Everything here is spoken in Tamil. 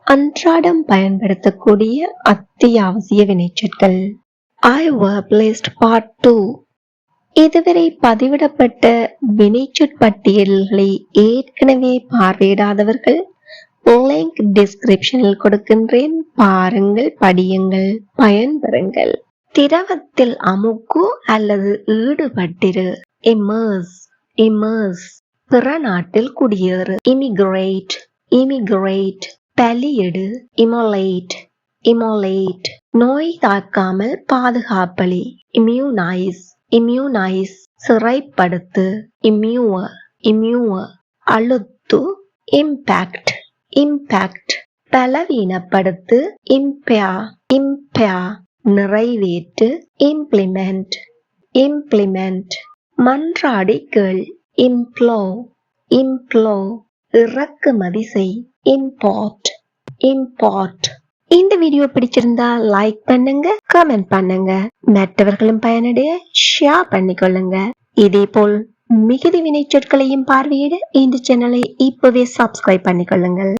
அன்றாடம் பயன்படுத்தக்கூடிய அத்தியாவசிய வினைச்சொற்கள். I verb list part 2. இதுவரை பதிவிடப்பட்ட வினைச்சொற்பட்டியல்களை ஏற்கனவே பார்வையிடாதவர்கள் லிங்க் டிஸ்கிரிப்ஷனில் கொடுக்கின்றேன். பாருங்கள், படியுங்கள், பயன்பெறுங்கள். திரவத்தில் அமுக்கு அல்லது ஈடுபட்டிரு. immerse, immerse. பிற நாட்டில் குடியேறு. immigrate, immigrate. பலியிடு. immolate, immolate. நோய் தாக்காமல் பாதுகாப்பளி. immunize, immunize. சிறைப்படுத்து. immure, immure. அழுத்து. impact, impact. பலவீனப்படுத்து. impair, impair. நிறைவேற்று. implement, implement. மன்றாடி கேள். implore, implore. இறக்குமதி செய். import, import. இந்த வீடியோ பிடிச்சிருந்தா லைக் பண்ணுங்க, கமெண்ட் பண்ணுங்க, மற்றவர்களும் பயனடைய ஷேர் பண்ணிக்கொள்ளுங்க. இதே போல் மிகுதி வினைச்சொற்களையும் பார்வையிட இந்த சேனலை இப்பவே சப்ஸ்கிரைப் பண்ணிக்கொள்ளுங்கள்.